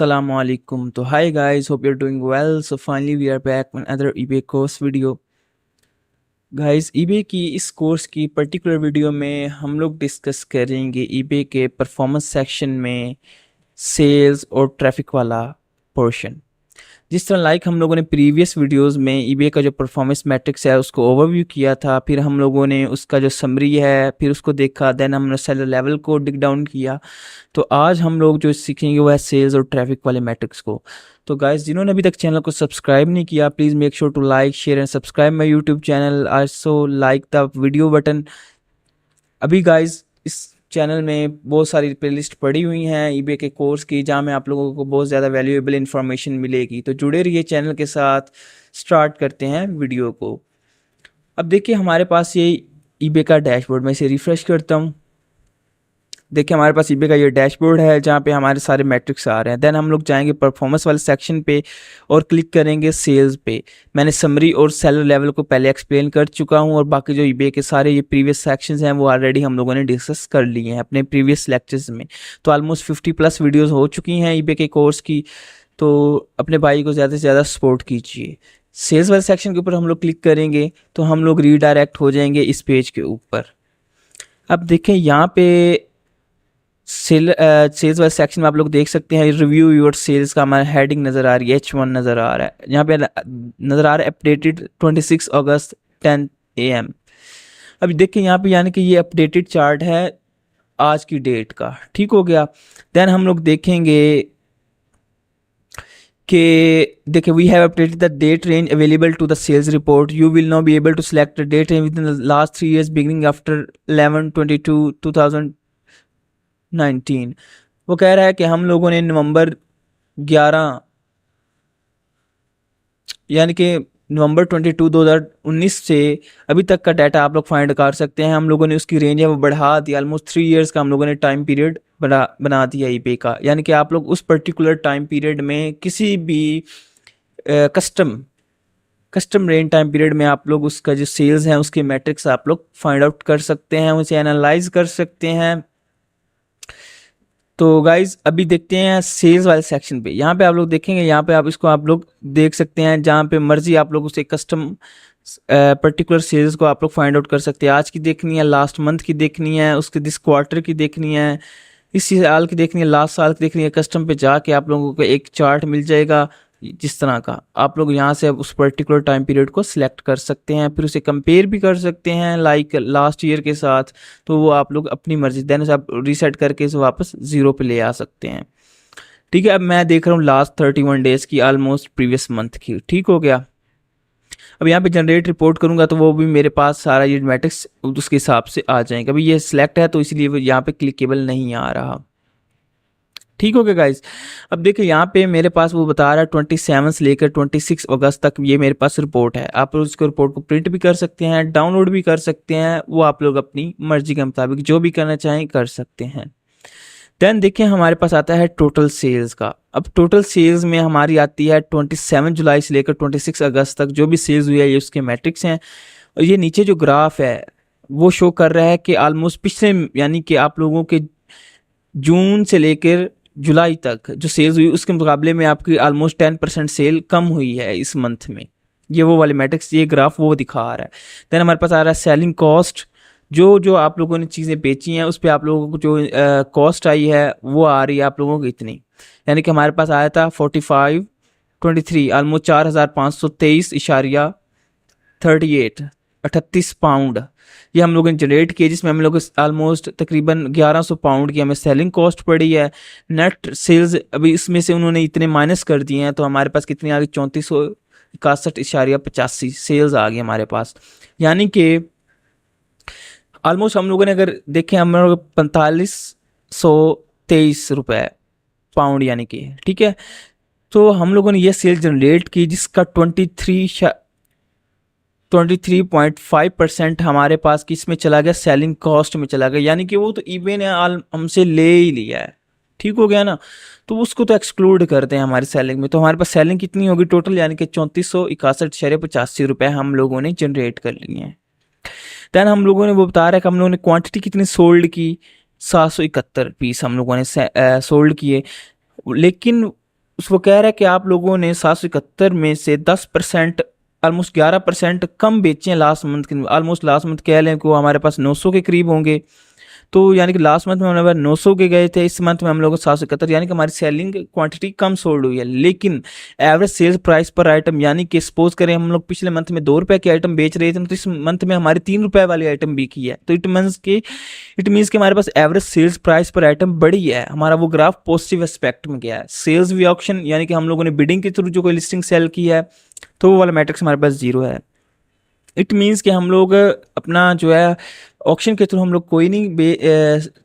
Assalamu alaikum. So hi guys, hope you're doing well. So finally we are back with another eBay course video. Guys eBay की इस course की particular video में हम लोग discuss करेंगे eBay के performance section में sales और ट्रैफिक वाला पोर्शन। जिस तरह हम लोगों ने प्रीवियस वीडियोस में ईबे का जो परफॉर्मेंस मैट्रिक्स है उसको ओवरव्यू किया था, फिर हम लोगों ने उसका जो समरी है फिर उसको देखा, देन हमने सेलर लेवल को डिग डाउन किया। तो आज हम लोग जो सीखेंगे वो है सेल्स और ट्रैफिक वाले मैट्रिक्स को। तो गाइस जिन्होंने अभी तक चैनल को सब्सक्राइब नहीं किया, please make sure to like share and subscribe my YouTube channel, also like the video button. अभी गाइस इस चैनल में बहुत सारी प्लेलिस्ट पड़ी हुई हैं ईबे के कोर्स की, जहाँ में आप लोगों को बहुत ज़्यादा वैल्यूएबल इन्फॉर्मेशन मिलेगी। तो जुड़े रहिए चैनल के साथ। स्टार्ट करते हैं वीडियो को। अब देखिए हमारे पास ये ईबे का डैशबोर्ड, मैं इसे रिफ्रेश करता हूँ। देखिए हमारे पास ईबे का ये डैशबोर्ड है जहाँ पे हमारे सारे मैट्रिक्स आ रहे हैं। देन हम लोग जाएंगे परफॉर्मेंस वाले सेक्शन पे और क्लिक करेंगे सेल्स पे। मैंने समरी और सेलर लेवल को पहले एक्सप्लेन कर चुका हूँ और बाकी जो ईबे के सारे ये प्रीवियस सेक्शंस हैं वो ऑलरेडी हम लोगों ने डिस्कस कर लिए हैं अपने प्रीवियस लेक्चर्स में। तो ऑलमोस्ट 50+ वीडियोज़ हो चुकी हैं ईबे के कोर्स की। तो अपने भाई को ज़्यादा से ज़्यादा सपोर्ट कीजिए। सेल्स वाले सेक्शन के ऊपर हम लोग क्लिक करेंगे तो हम लोग रीडायरेक्ट हो जाएंगे इस पेज के ऊपर। अब देखें यहाँ पे सेल्स वाले सेक्शन में आप लोग देख सकते हैं रिव्यू योर सेल्स का हमारा हेडिंग नज़र आ रही है, H1 नज़र आ रहा है। यहाँ पे नज़र आ रहा है अपडेटेड 26 अगस्त 10 AM। अभी देखिए यहाँ पे यानी कि ये अपडेटेड चार्ट है आज की डेट का, ठीक हो गया। देन हम लोग देखेंगे कि देखिए we have updated the date range available to the sales report, you will now be able to select the date range within the last 3 years beginning after 11/22/2019। वो कह रहा है कि हम लोगों ने नवंबर 11 यानी कि नवंबर 22 2019 से अभी तक का डाटा आप लोग फाइंड कर सकते हैं। हम लोगों ने उसकी रेंज है वो बढ़ा दी, ऑलमोस्ट 3 years का हम लोगों ने टाइम पीरियड बना दिया ईबे का। यानी कि आप लोग उस पर्टिकुलर टाइम पीरियड में किसी भी कस्टम रेंज टाइम पीरियड में आप लोग उसका जो सेल्स हैं उसके मैट्रिक्स आप लोग फाइंड आउट कर सकते हैं, उसे एनालाइज कर सकते हैं। तो गाइज अभी देखते हैं सेल्स वाले सेक्शन पे। यहाँ पे आप लोग देखेंगे, यहाँ पे आप लोग देख सकते हैं जहाँ पे मर्जी आप लोग उसे कस्टम पर्टिकुलर सेल्स को आप लोग फाइंड आउट कर सकते हैं। आज की देखनी है, लास्ट मंथ की देखनी है, उसके दिस क्वार्टर की देखनी है, इस साल की देखनी है, लास्ट साल की देखनी है। कस्टम पे जाके आप लोगों को एक चार्ट मिल जाएगा जिस तरह का, आप लोग यहाँ से उस पर्टिकुलर टाइम पीरियड को सिलेक्ट कर सकते हैं, फिर उसे कंपेयर भी कर सकते हैं लाइक लास्ट ईयर के साथ। तो वो आप लोग अपनी मर्जी, देन आप रीसेट करके इसे वापस 0 पे ले आ सकते हैं। ठीक है, अब मैं देख रहा हूँ लास्ट 31 डेज की, ऑलमोस्ट प्रीवियस मंथ की। ठीक हो गया। अब यहाँ पे जनरेट रिपोर्ट करूँगा तो वो भी मेरे पास सारा ये मैट्रिक्स उसके हिसाब से आ जाएगा। अभी ये सिलेक्ट है तो इसलिए वो यहाँ पे क्लिकेबल नहीं आ रहा। ठीक हो गया गाइज। अब देखिए यहाँ पे मेरे पास वो बता रहा है 27 से लेकर 26 अगस्त तक ये मेरे पास रिपोर्ट है। आप लोग उसको रिपोर्ट को प्रिंट भी कर सकते हैं, डाउनलोड भी कर सकते हैं, वो आप लोग अपनी मर्जी के मुताबिक जो भी करना चाहें कर सकते हैं। देन देखिए हमारे पास आता है टोटल सेल्स का। अब टोटल सेल्स में हमारी आती है 27 जुलाई से लेकर 26 अगस्त तक जो भी सेल्स हुई है ये उसके मैट्रिक्स हैं। और ये नीचे जो ग्राफ है वो शो कर रहा है कि ऑलमोस्ट पिछले यानी कि आप लोगों के जून से लेकर जुलाई तक जो सेल्स हुई उसके मुकाबले में आपकी ऑलमोस्ट 10% सेल कम हुई है इस मंथ में। ये वो वाले मैट्रिक्स, ये ग्राफ वो दिखा रहा है। देन हमारे पास आ रहा है सेलिंग कॉस्ट, जो आप लोगों ने चीज़ें बेची हैं उस पर आप लोगों को जो कॉस्ट आई है वो आ रही है आप लोगों को इतनी। यानी कि हमारे पास आया था 4523 ऑलमोस्ट 4538.38 पाउंड ये हम लोगों ने जनरेट किए, जिसमें हम लोग ऑलमोस्ट तकरीबन 1100 पाउंड की हमें सेलिंग कॉस्ट पड़ी है। नेट सेल्स अभी इसमें से उन्होंने इतने माइनस कर दिए हैं तो हमारे पास कितनी आ गई 3461.85 सेल्स आ गई हमारे पास। यानी कि ऑलमोस्ट हम लोगों ने अगर देखें हम लोग 4523 रुपये पाउंड यानी कि, ठीक है। तो हम लोगों ने ये सेल जनरेट की जिसका 23.5% हमारे पास किस में चला गया, सेलिंग कॉस्ट में चला गया। यानी कि वो तो ईबे ने हमसे ले ही लिया है। ठीक हो गया ना, तो उसको तो एक्सक्लूड करते हैं हमारी सेलिंग में। तो हमारे पास सेलिंग कितनी होगी टोटल, यानी कि 3461.85 रुपये हम लोगों ने जनरेट कर लिए हैं। दैन हम लोगों ने वो बता रहा है कि हम लोगों ने क्वांटिटी कितनी सोल्ड की, 771 पीस हम लोगों ने सोल्ड किए। लेकिन उसको कह रहा है कि आप लोगों ने 771 में से 10%, ऑलमोस्ट 11% कम बेचे हैं लास्ट मंथ के। ऑलमोस्ट लास्ट मंथ कह लें कि वो हमारे पास 900 के करीब होंगे। तो यानी कि लास्ट मंथ में हमारे पास 900 के गए थे, इस मंथ में हम लोग 771, यानी कि हमारी सेलिंग क्वांटिटी कम सोल्ड हुई है। लेकिन एवरेज सेल्स प्राइस पर आइटम, यानी कि सपोज करें हम लोग पिछले मंथ में 2 रुपए की आइटम बेच रहे थे, तो इस मंथ में हमारी 3 रुपए वाली आइटम बिकी है। तो इट मीन्स कि हमारे पास एवरेज सेल्स प्राइस पर आइटम बढ़ी है। हमारा वो ग्राफ पॉजिटिव एस्पेक्ट में गया है। सेल्स वी ऑक्शन, यानी कि हम लोगों ने बिडिंग के थ्रू जो कोई लिस्टिंग सेल की है, तो वो वाला मैट्रिक्स हमारे पास 0 है। इट मीन्स कि हम लोग अपना जो है ऑक्शन के थ्रू हम लोग कोई नहीं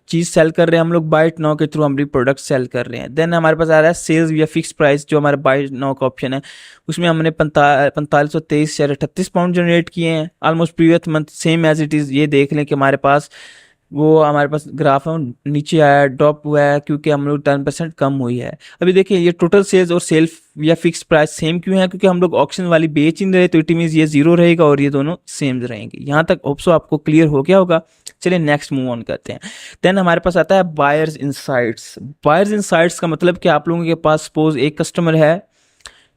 चीज़ सेल कर रहे हैं, हम लोग बाय इट नाउ के थ्रू हम प्रोडक्ट सेल कर रहे हैं। देन हमारे पास आ रहा है सेल्स या फिक्स प्राइस, जो हमारा बाय इट नाउ का ऑप्शन है, उसमें हमने 4523.38 पाउंड जनरेट किए हैं। Almost previous month same as it is. ये देख लें कि हमारे पास ग्राफ है नीचे आया, ड्रॉप हुआ है, क्योंकि हम लोग 10% कम हुई है। अभी देखिए ये टोटल सेल्स और सेल्फ या फिक्स प्राइस सेम क्यों है, क्योंकि हम लोग ऑक्शन वाली बेच ही नहीं रहे, तो इट मीन्स ये 0 रहेगा और ये दोनों सेम रहेंगे। यहाँ तक होप्सो आपको क्लियर हो गया होगा। चलिए नेक्स्ट मूव ऑन करते हैं। देन हमारे पास आता है बायर्स इनसाइट्स। बायर्स इनसाइट्स का मतलब कि आप लोगों के पास सपोज एक कस्टमर है,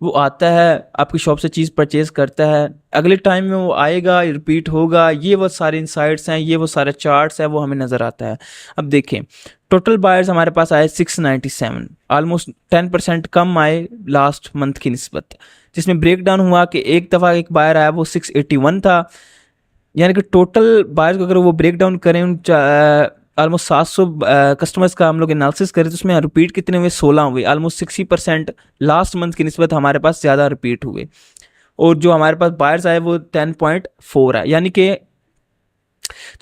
वो आता है आपकी शॉप से चीज़ परचेज करता है, अगले टाइम में वो आएगा, रिपीट होगा, ये वो सारे इंसाइट्स हैं, ये वो सारे चार्ट्स हैं, वो हमें नज़र आता है। अब देखें टोटल बायर्स हमारे पास आए 697, ऑलमोस्ट 10% कम आए लास्ट मंथ की निस्बत, जिसमें ब्रेक डाउन हुआ कि एक दफ़ा एक बायर आया वो 681 था। यानी कि टोटल बायर्स को अगर वो ब्रेक डाउन करें उन ऑलमोस्ट 700 कस्टमर्स का हम लोग एनालिसिस करें, तो उसमें रिपीट कितने हुए, 16 हुए। ऑलमोस्ट 60% लास्ट मंथ की निस्बत हमारे पास ज़्यादा रिपीट हुए। और जो हमारे पास बायर्स आए वो 10.4 है, यानी कि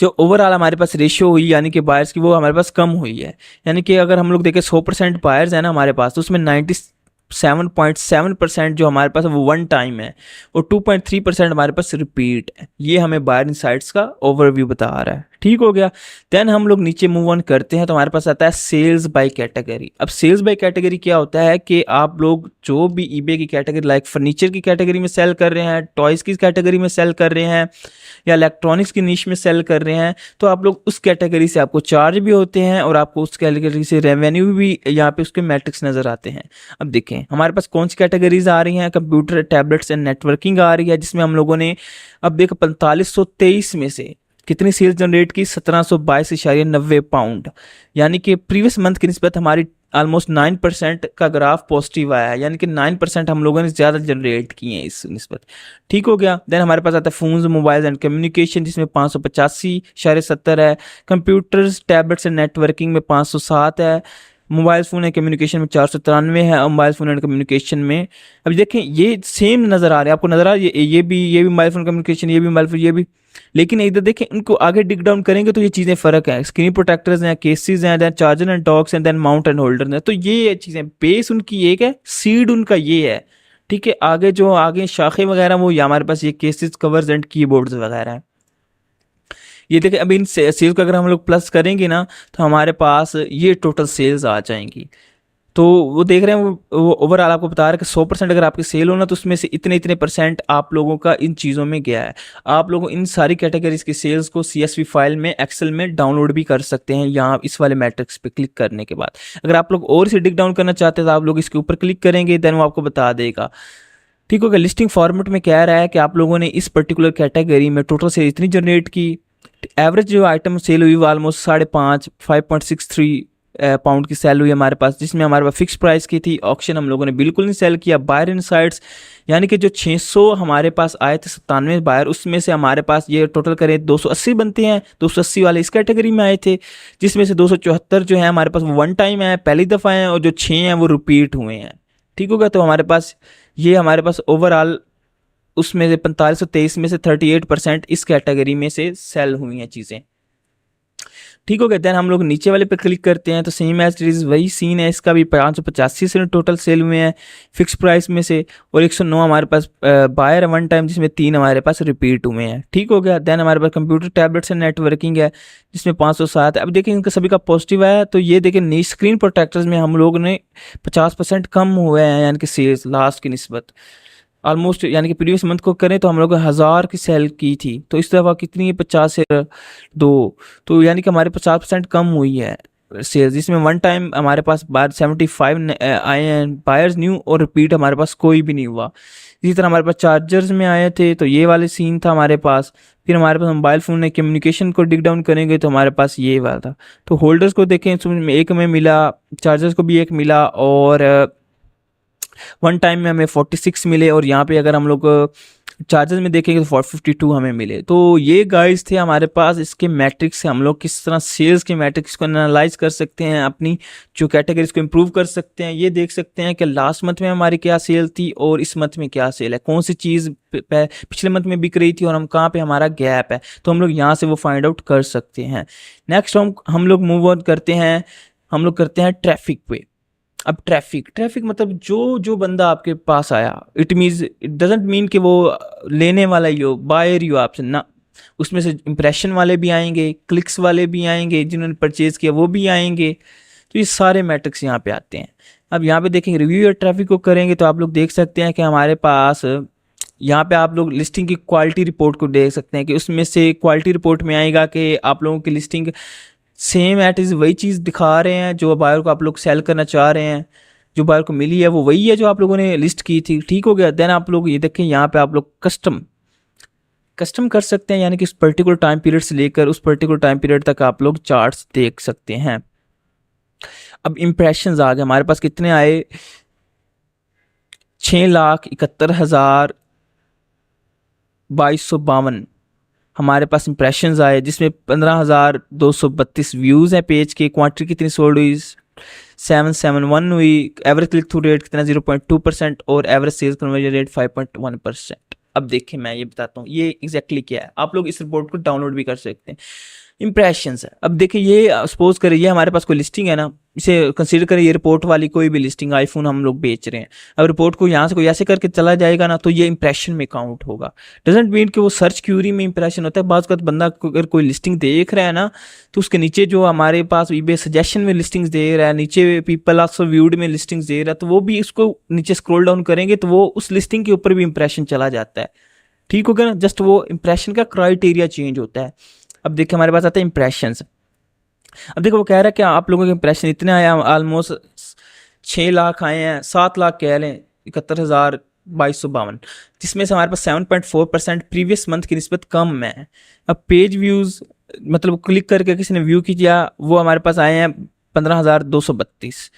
जो ओवरऑल हमारे पास रेशियो हुई, यानी कि बायर्स की, वो हमारे पास कम हुई है। यानी कि अगर हम लोग देखें 100% बायर्स है ना हमारे पास, तो उसमें 97.7% जो हमारे पास वो वन टाइम है, और 2.3% हमारे पास रिपीट है। ये हमें बायर इनसाइट्स का ओवरव्यू बता रहा है। ठीक हो गया। देन हम लोग नीचे मूव ऑन करते हैं, तो हमारे पास आता है सेल्स बाय कैटेगरी। अब सेल्स बाय कैटेगरी क्या होता है कि आप लोग जो भी ईबे की कैटेगरी, लाइक फर्नीचर की कैटेगरी में सेल कर रहे हैं, टॉयज़ की कैटेगरी में सेल कर रहे हैं, या इलेक्ट्रॉनिक्स की नीश में सेल कर रहे हैं, तो आप लोग उस कैटेगरी से आपको चार्ज भी होते हैं और आपको उस कैटेगरी से रेवेन्यू भी यहाँ पे उसके मैट्रिक्स नज़र आते हैं। अब देखें हमारे पास कौन सी कैटेगरीज आ रही हैं। कंप्यूटर, टैबलेट्स एंड नेटवर्किंग आ रही है, जिसमें हम लोगों ने अब देखो 4523 में से कितनी सेल्स जनरेट की, 1722.90 पाउंड, यानी कि प्रीवियस मंथ की निस्बत हमारी ऑलमोस्ट 9% का ग्राफ पॉजिटिव आया है, यानी कि 9% हम लोगों ने ज़्यादा जनरेट किए हैं इस निस्बत। ठीक हो गया। देन हमारे पास आता है फोन्स, मोबाइल्स एंड कम्युनिकेशन, जिसमें 585.70 है। कंप्यूटर्स, टैबलेट्स एंड नेटवर्किंग में 507 है। मोबाइल फ़ोन एंड कम्युनिकेशन में 493 है, और मोबाइल फ़ोन एंड कम्युनिकेशन में अभी देखें ये सेम नज़र आ रहे हैं आपको, नज़र आ रहा है ये भी मोबाइल फ़ोन कम्युनिकेशन, ये भी मोबाइल फ़ोन, ये भी। लेकिन इधर देखें इनको आगे डिग डाउन करेंगे तो ये चीज़ें फ़र्क है। स्क्रीन प्रोटेक्टर्स हैं, केसेस हैं, then charger and docks and then mount and holder हैं। तो ये चीज़ें बेस उनकी एक है, सीड उनका ये है। ठीक है। आगे जो आगे शाखे वगैरह वो या हमारे पास ये केसेस, कवर्स एंड कीबोर्ड्स वगैरह हैं। ये देखिए अभी इन सेल्स को अगर हम लोग प्लस करेंगे ना, तो हमारे पास ये टोटल सेल्स आ जाएंगी। तो वो देख रहे हैं वो ओवरऑल आपको बता रहा है कि 100% अगर आपकी सेल हो ना, तो उसमें से इतने इतने % आप लोगों का इन चीज़ों में गया है। आप लोग इन सारी कैटेगरीज की सेल्स को CSV फाइल में, एक्सेल में डाउनलोड भी कर सकते हैं, यहाँ इस वाले मैट्रिक्स पे क्लिक करने के बाद। अगर आप लोग और इसे डिग डाउन करना चाहते हैं तो आप लोग इसके ऊपर क्लिक करेंगे, देन वो आपको बता देगा। ठीक होगा। लिस्टिंग फॉर्मेट में कह रहा है कि आप लोगों ने इस पर्टिकुलर कैटेगरी में टोटल सेल इतनी जनरेट की। एवरेज जो आइटम सेल हुई वो ऑलमोस्ट 5.63 पाउंड की सेल हुई हमारे पास, जिसमें हमारे पास फिक्स प्राइस की थी। ऑक्शन हम लोगों ने बिल्कुल नहीं सेल किया। बायर इनसाइट्स, यानी कि जो 600 हमारे पास आए थे 97 बायर, उसमें से हमारे पास ये टोटल करें 280 बनते हैं। 280 वाले इस कैटेगरी में आए थे, जिसमें से 274 जो है हमारे पास वन टाइम है, पहली दफ़ा हैं, और जो 6 हैं वो रिपीट हुए हैं। ठीक होगा। तो हमारे पास ओवरऑल उसमें से 4523 में से 38% इस कैटेगरी में से सेल हुई हैं चीज़ें। ठीक हो गया। देन हम लोग नीचे वाले पे क्लिक करते हैं, तो सेम एज इट इज़ वही सीन है। इसका भी 585 से टोटल सेल हुए हैं फिक्स प्राइस में से, और 109 हमारे पास बायर वन टाइम, जिसमें 3 हमारे पास रिपीट हुए हैं। ठीक हो गया। देन हमारे पास कंप्यूटर, टैबलेट्स एंड नेटवर्किंग है, जिसमें 507 है। अब देखिए इनका सभी का पॉजिटिव है। तो ये देखिए नी स्क्रीन प्रोटेक्टर्स में हम लोग ने 50% कम हुए हैं, यानी कि सेल्स लास्ट की निस्बत ऑलमोस्ट, यानी कि प्रीवियस मंथ को करें तो हम लोग 1000 की सेल की थी, तो इस दफ़ा कितनी है 50 से 2, तो यानी कि हमारे 50% कम हुई है। सेल्स, जिसमें वन टाइम हमारे पास बार 75 आए हैं बायर्स न्यू, और रिपीट हमारे पास कोई भी नहीं हुआ। इसी तरह हमारे पास चार्जर्स में आए थे, तो ये वाले सीन था हमारे पास। फिर हमारे पास मोबाइल फ़ोन ने कम्युनिकेशन को डिग डाउन करेंगे तो हमारे पास ये वाला था। तो होल्डर्स को देखें, इसमें एक में मिला, चार्जर्स को भी एक मिला, और वन टाइम में हमें 46 मिले, और यहाँ पे अगर हम लोग चार्जेस में देखेंगे तो 452 हमें मिले। तो ये गाइस थे हमारे पास, इसके मैट्रिक्स से हम लोग किस तरह सेल्स के मैट्रिक्स को एनालाइज कर सकते हैं, अपनी जो कैटेगरीज को इम्प्रूव कर सकते हैं। ये देख सकते हैं कि लास्ट मंथ में हमारी क्या सेल थी और इस मंथ में क्या सेल है, कौन सी चीज़ पिछले मंथ में बिक रही थी और हम कहाँ पे हमारा गैप है, तो हम लोग यहाँ से वो फाइंड आउट कर सकते हैं। नेक्स्ट हम लोग मूव ऑन करते हैं, हम लोग करते हैं ट्रैफिक पे। अब ट्रैफिक मतलब जो जो बंदा आपके पास आया, it means it doesn't mean कि वो लेने वाला ही हो, बायर ही हो आपसे ना, उसमें से इंप्रेशन वाले भी आएंगे, क्लिक्स वाले भी आएंगे, जिन्होंने परचेज किया वो भी आएंगे। तो ये सारे मैट्रिक्स यहाँ पे आते हैं। अब यहाँ पे देखेंगे रिव्यू या ट्रैफिक को करेंगे तो आप लोग देख सकते हैं कि हमारे पास यहाँ पे आप लोग लिस्टिंग की क्वालिटी रिपोर्ट को देख सकते हैं कि उसमें से क्वालिटी रिपोर्ट में आएगा कि आप लोगों की लिस्टिंग सेम एट इज़ वही चीज़ दिखा रहे हैं जो बायर को आप लोग सेल करना चाह रहे हैं, जो बायर को मिली है वो वही है जो आप लोगों ने लिस्ट की थी। ठीक हो गया। देन आप लोग ये देखें, यहाँ पे आप लोग कस्टम कर सकते हैं, यानी कि उस पर्टिकुलर टाइम पीरियड से लेकर उस पर्टिकुलर टाइम पीरियड तक आप लोग चार्ट्स देख सकते हैं। अब इम्प्रेशंस आ गए हमारे पास, कितने आए, 6,71,2252 हमारे पास इंप्रेशंस आए, जिसमें 15,232 व्यूज़ हैं पेज के। क्वांटिटी कितनी सोल्ड हुई, 771 हुई। एवरेज क्लिक थ्रू रेट कितना, 0.2%, और एवरेज सेल्स कन्वर्जन रेट 5.1%। अब देखिए मैं ये बताता हूँ ये एग्जैक्टली क्या है, आप लोग इस रिपोर्ट को डाउनलोड भी कर सकते हैं। इंप्रेशंस है, अब देखिए ये सपोज करें ये हमारे पास कोई लिस्टिंग है ना, इसे कंसीडर करें ये रिपोर्ट वाली कोई भी लिस्टिंग, आईफोन हम लोग बेच रहे हैं। अब रिपोर्ट को यहाँ से कोई ऐसे करके चला जाएगा ना तो ये इंप्रेशन में काउंट होगा। डजेंट मीन कि वो सर्च क्यूरी में इंप्रेशन होता है। बात का बंदा अगर कोई लिस्टिंग देख रहा है ना तो उसके नीचे जो हमारे पास ईबे सजेशन में लिस्टिंग्स दे रहा है, नीचे पीपल आल्सो व्यूड में लिस्टिंग्स दे रहा है, तो वो भी उसको नीचे स्क्रॉल डाउन करेंगे तो वो उस लिस्टिंग के ऊपर भी इंप्रेशन चला जाता है। ठीक हो गया ना, जस्ट वो इंप्रेशन का क्राइटेरिया चेंज होता है। अब देखिए हमारे पास आता है इंप्रेशंस। अब देखो वो कह रहा है कि आप लोगों के इंप्रेशन इतने आए, ऑलमोस्ट 6 लाख आए हैं, 7 लाख कह लें, 71,2252, जिसमें से हमारे पास 7.4% प्रीवियस मंथ की निस्बत कम है। अब पेज व्यूज़ मतलब क्लिक करके किसी ने व्यू किया, वो हमारे पास आए हैं 15,232।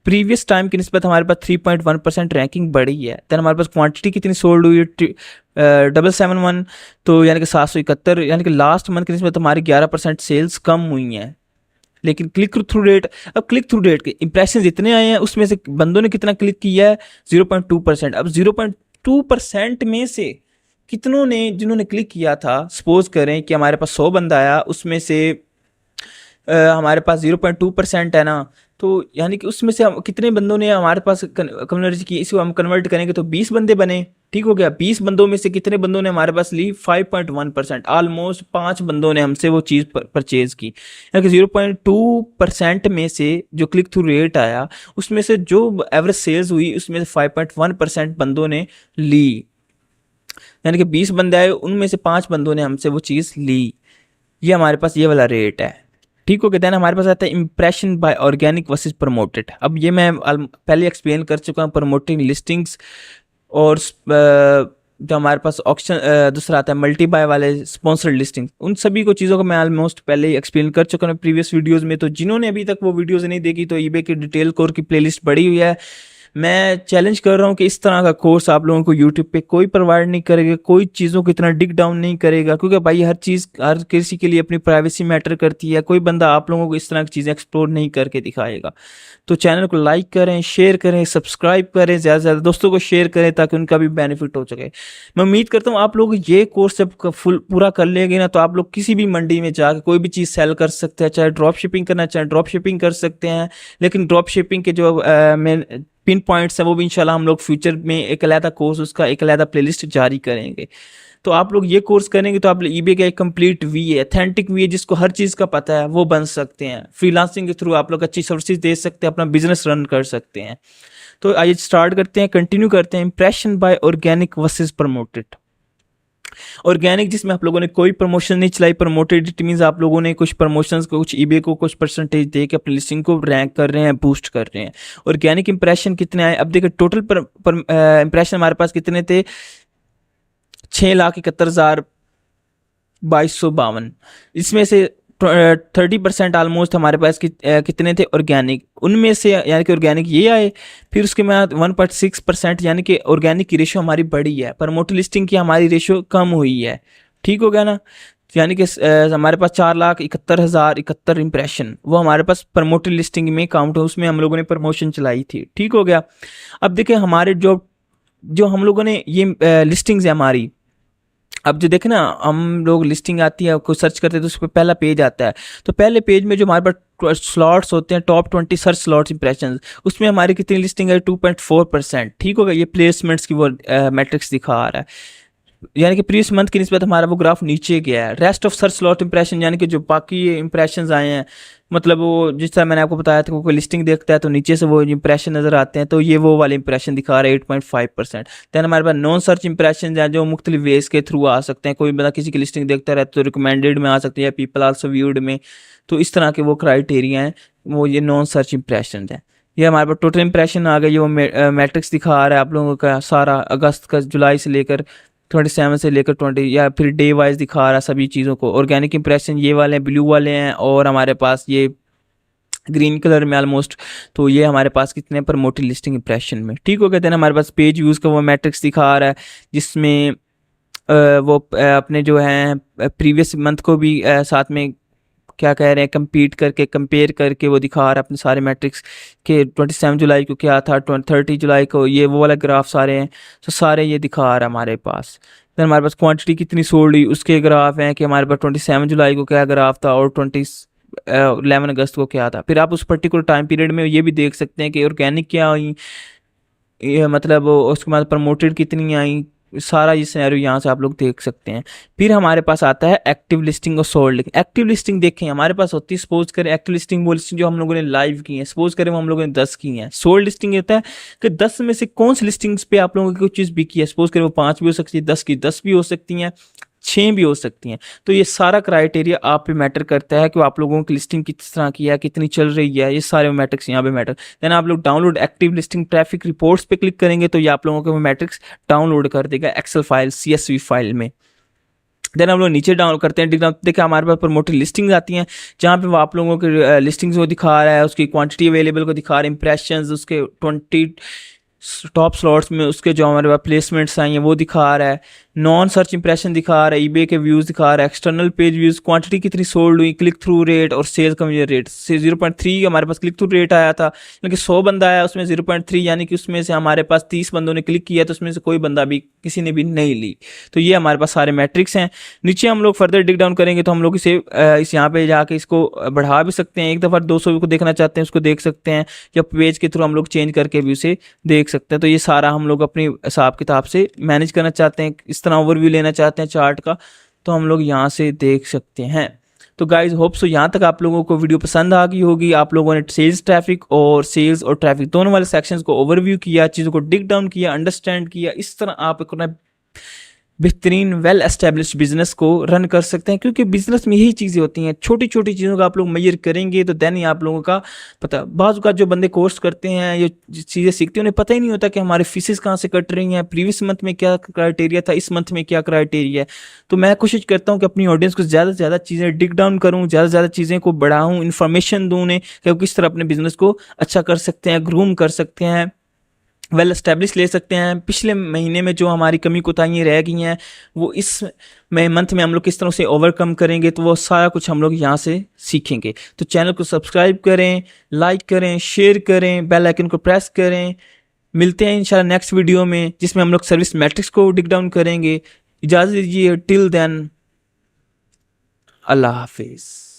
प्रीवियस टाइम की निस्बत हमारे पास 3.1% रैंकिंग बढ़ी है। देन हमारे पास क्वांटिटी कितनी सोल्ड हुई है, 771, तो यानी कि 771, यानी कि लास्ट मंथ की निस्बत हमारी 11% सेल्स कम हुई हैं। लेकिन क्लिक थ्रू रेट, अब क्लिक थ्रू रेट के इंप्रेशन जितने आए हैं उसमें से बंदों ने कितना क्लिक किया है, 0.2%। अब 0.2% में से कितनों ने, जिन्होंने क्लिक किया था, सपोज करें कि हमारे पास 100 बंदा आया, उसमें से हमारे पास 0.2% है ना, तो यानी कि उसमें से हम कितने बंदों ने हमारे पास कन्वर्ट की, इसको हम कन्वर्ट करेंगे तो 20 बंदे बने। ठीक हो गया। 20 बंदों में से कितने बंदों ने हमारे पास ली, 5.1%। ऑलमोस्ट 5 बंदों ने हमसे वो चीज़ परचेज की। यानी कि 0.2% में से जो क्लिक थ्रू रेट आया उसमें से जो एवरेज सेल्स हुई उसमें से 5.1% बंदों ने ली। यानी कि 20 बंदे आए, उनमें से 5 बंदों ने हमसे वो चीज़ ली। ये हमारे पास ये वाला रेट है। ठीक हो गया। देन हमारे पास आता है impression by organic versus promoted. अब ये मैं पहले एक्सप्लेन कर चुका हूँ, प्रमोटिंग लिस्टिंग्स, और जो हमारे पास ऑप्शन दूसरा आता है मल्टी बाय वाले स्पॉन्सर्ड लिस्टिंग, उन सभी को चीज़ों को मैं ऑलमोस्ट पहले ही एक्सप्लेन कर चुका हूँ प्रीवियस वीडियोज़ में। तो जिन्होंने अभी तक वो वीडियोज़ नहीं देखी तो ईबे की डिटेल कोर की प्लेलिस्ट पड़ी हुई है। मैं चैलेंज कर रहा हूँ कि इस तरह का कोर्स आप लोगों को यूट्यूब पे कोई प्रोवाइड नहीं करेगा, कोई चीज़ों को इतना डिग डाउन नहीं करेगा, क्योंकि भाई हर चीज़ हर किसी के लिए अपनी प्राइवेसी मैटर करती है। कोई बंदा आप लोगों को इस तरह की चीज़ें एक्सप्लोर नहीं करके दिखाएगा। तो चैनल को लाइक करें, शेयर करें, सब्सक्राइब करें, ज़्यादा से ज़्यादा दोस्तों को शेयर करें ताकि उनका भी बेनिफिट हो सके। मैं उम्मीद करता हूँ आप लोग ये कोर्स जब फुल पूरा कर लेंगे ना तो आप लोग किसी भी मंडी में जाकर कोई भी चीज़ सेल कर सकते हैं। चाहे ड्रॉप शिपिंग करना चाहे ड्रॉप शिपिंग कर सकते हैं, लेकिन ड्रॉप शिपिंग के जो मेन पिन पॉइंट्स है वो भी इंशाल्लाह हम लोग फ्यूचर में एक अलहदा कोर्स, उसका एक अलहदा प्लेलिस्ट जारी करेंगे। तो आप लोग ये कोर्स करेंगे तो आप ईबे का एक कंप्लीट वी है, अथेंटिक वी है, जिसको हर चीज़ का पता है, वो बन सकते हैं। फ्रीलांसिंग के थ्रू आप लोग अच्छी सर्विसेज दे सकते हैं, अपना बिजनेस रन कर सकते हैं। तो आइए स्टार्ट करते हैं, कंटिन्यू करते हैं। Impression by organic versus promoted. Organic जिसमें आप लोगों ने कोई प्रमोशन नहीं चलाई, प्रमोटेड इट मीन्स आप लोगों ने कुछ प्रमोशंस को, कुछ ईबे को कुछ परसेंटेज दे के अपनी लिस्टिंग को रैंक कर रहे हैं, बूस्ट कर रहे हैं। ऑर्गेनिक इंप्रेशन कितने आए, अब देखिए टोटल इंप्रेशन हमारे पास कितने थे, 6,71,2252। इसमें से 30% ऑलमोस्ट हमारे पास कितने थे ऑर्गेनिक, उनमें से यानी कि ऑर्गेनिक ये आए। फिर उसके बाद 1.6% यानी कि ऑर्गेनिक की रेशो हमारी बढ़ी है, प्रमोटर लिस्टिंग की हमारी रेशो कम हुई है। ठीक हो गया ना, यानी कि हमारे पास 4,71,071 इंप्रेशन वो हमारे पास प्रमोटर लिस्टिंग में काउंट हो, उसमें हम लोगों ने प्रमोशन चलाई थी। ठीक हो गया। अब देखिए हमारे जो जो हम लोगों ने ये लिस्टिंग्स है हमारी, अब जो देखे ना हम लोग लिस्टिंग आती है कोई सर्च करते हैं तो उस पर पहला पेज आता है, तो पहले पेज में जो हमारे पास स्लॉट्स होते हैं टॉप 20 सर्च स्लॉट्स इंप्रेशन, उसमें हमारी कितनी लिस्टिंग है 2.4%। ठीक होगा, ये प्लेसमेंट्स की वो मैट्रिक्स दिखा रहा है, यानी कि प्रीवियस मंथ की निस्बत हमारा वो ग्राफ नीचे गया है। Rest of search slot impression यानी कि जो बाकी इंप्रेशन आए हैं, मतलब वो जिस तरह मैंने आपको बताया था कोई लिस्टिंग देखता है तो नीचे से वो इंप्रेशन नजर आते हैं, तो ये वो वाले इंप्रेशन दिखा रहे हैं 8.5%। दैन हमारे पास नॉन सर्च इंप्रेशन हैं जो मुख्तलिफ वेज के थ्रू आ सकते हैं, कोई बंदा किसी की लिस्टिंग देखता रहता है तो रिकमेंडेड में आ सकते हैं, पीपल आल्सो व्यूड में, तो इस तरह के वो क्राइटेरिया हैं, वो ये नॉन सर्च इंप्रेशन है। ये हमारे पास टोटल इंप्रेशन आ गए, ये वो मैट्रिक्स दिखा रहा है आप लोगों का सारा अगस्त का, जुलाई से लेकर 27 से लेकर 20, या फिर डे वाइज दिखा रहा है सभी चीज़ों को। ऑर्गेनिक इंप्रेशन ये वाले हैं, ब्लू वाले हैं, और हमारे पास ये ग्रीन कलर में ऑलमोस्ट, तो ये हमारे पास कितने प्रमोटेड लिस्टिंग इंप्रेशन में। ठीक हो गया। देन हमारे पास पेज व्यूज़ का वो मैट्रिक्स दिखा रहा है जिसमें वो अपने जो हैं प्रीवियस मंथ को भी साथ में क्या कह रहे हैं कंपीट करके कंपेयर करके वो दिखा रहा है अपने सारे मैट्रिक्स के 27 जुलाई को क्या था, 30 जुलाई को ये वो वाला ग्राफ सारे हैं, तो सारे ये दिखा रहा है हमारे पास। देन हमारे पास क्वांटिटी कितनी सोल्ड हुई उसके ग्राफ हैं कि हमारे पास 27 जुलाई को क्या ग्राफ था और 11 अगस्त को क्या था। फिर आप उस पर्टिकुलर टाइम पीरियड में ये भी देख सकते हैं कि ऑर्गेनिक क्या हुई, ये मतलब उसके बाद प्रमोटेड कितनी आई, सारा ये सिनेरियो यहाँ से आप लोग देख सकते हैं। फिर हमारे पास आता है एक्टिव लिस्टिंग और सोल्ड लिस्टिंग। एक्टिव लिस्टिंग देखें हमारे पास होती है, सपोज करें एक्टिव लिस्टिंग वो लिस्टिंग जो हम लोगों ने लाइव की है, सपोज करें वो हम लोगों ने 10 की हैं। सोल्ड लिस्टिंग होता है कि 10 में से कौन सी लिस्टिंग्स पे आप लोगों की कोई चीज़ बिकी है, सपोज करें वो 5 भी हो सकती है, 10 की 10 भी हो सकती हैं, 6 भी हो सकती हैं। तो ये सारा क्राइटेरिया आप पे मैटर करता है कि आप लोगों की लिस्टिंग किस तरह की है, कितनी चल रही है, ये सारे मैट्रिक्स यहाँ पे मैटर। देन आप लोग download active listing traffic reports पे क्लिक करेंगे तो ये आप लोगों के मैट्रिक्स डाउनलोड कर देगा एक्सेल फाइल CSV फाइल में। देन हम लोग नीचे डाउन करते हैं देखिए हमारे पास प्रमोटेड लिस्टिंग्स आती हैं जहाँ पे वो आप लोगों के लिस्टिंग्स को दिखा रहा है, उसकी क्वांटिटी अवेलेबल को दिखा रहा है, इंप्रेशंस उसके 20 टॉप स्लॉट्स में उसके जो हमारे पास प्लेसमेंट्स आई हैं वो दिखा रहा है, नॉन सर्च इंप्रेशन दिखा रहा है, ईबे के व्यूज़ दिखा रहा है, एक्सटर्नल पेज व्यूज़, क्वांटिटी कितनी सोल्ड हुई, क्लिक थ्रू रेट और सेल्स कन्वर्जन रेट से 0.3 हमारे पास क्लिक थ्रू रेट आया था, क्योंकि 100 बंदा आया उसमें 0.3 यानी कि उसमें से हमारे पास 30 बंदों ने क्लिक किया तो उसमें से कोई बंदा भी किसी ने भी नहीं ली। तो ये हमारे पास सारे मैट्रिक्स हैं। नीचे हम लोग फर्दर डिग डाउन करेंगे तो हम लोग इसे इस यहाँ पे जाके इसको बढ़ा भी सकते हैं, एक दफ़ा 200 को देखना चाहते हैं उसको देख सकते हैं, या पेज के थ्रू हम लोग चेंज करके भी उसे देख सकते हैं। तो ये सारा हम लोग अपनी हिसाब किताब से मैनेज करना चाहते हैं, इस तरह ओवरव्यू लेना चाहते हैं चार्ट का, तो हम लोग यहाँ से देख सकते हैं। तो गाइज होप सो यहाँ तक आप लोगों को वीडियो पसंद आ गई होगी। आप लोगों ने सेल्स ट्रैफिक और ट्रैफिक दोनों वाले सेक्शंस को ओवरव्यू किया, चीज़ों को डिग डाउन किया, अंडरस्टैंड किया, इस तरह आप अपना बेहतरीन वेल एस्टेब्लिश्ड बिजनेस को रन कर सकते हैं, क्योंकि बिजनेस में यही चीज़ें होती हैं, छोटी छोटी चीज़ों का आप लोग मेजर करेंगे तो देन ही आप लोगों का पता। बाज़ का जो बंदे कोर्स करते हैं ये चीज़ें सीखते हैं उन्हें पता ही नहीं होता कि हमारे फीसेस कहाँ से कट रही हैं, प्रीवियस मंथ में क्या क्राइटेरिया था, इस मंथ में क्या क्राइटेरिया है। तो मैं कोशिश करता हूँ कि अपनी ऑडियंस को ज़्यादा से ज़्यादा चीज़ें डिग डाउन करूँ, ज़्यादा से ज़्यादा चीज़ें को बढ़ाऊँ, इन्फॉर्मेशन दूँ उन्हें कि वो किस तरह अपने बिजनेस को अच्छा कर सकते हैं, ग्रूम कर सकते हैं, वेल एस्टेब्लिश ले सकते हैं। पिछले महीने में जो हमारी कमी कोताहियाँ रह गई हैं वो इस मंथ में हम लोग किस तरह से ओवरकम करेंगे, तो वो सारा कुछ हम लोग यहाँ से सीखेंगे। तो चैनल को सब्सक्राइब करें, लाइक करें, शेयर करें, बेल आइकन को प्रेस करें। मिलते हैं इंशाल्लाह नेक्स्ट वीडियो में जिसमें हम लोग सर्विस मैट्रिक्स को डिग डाउन करेंगे। इजाज़त दीजिए, टिल देन अल्लाह हाफिज़।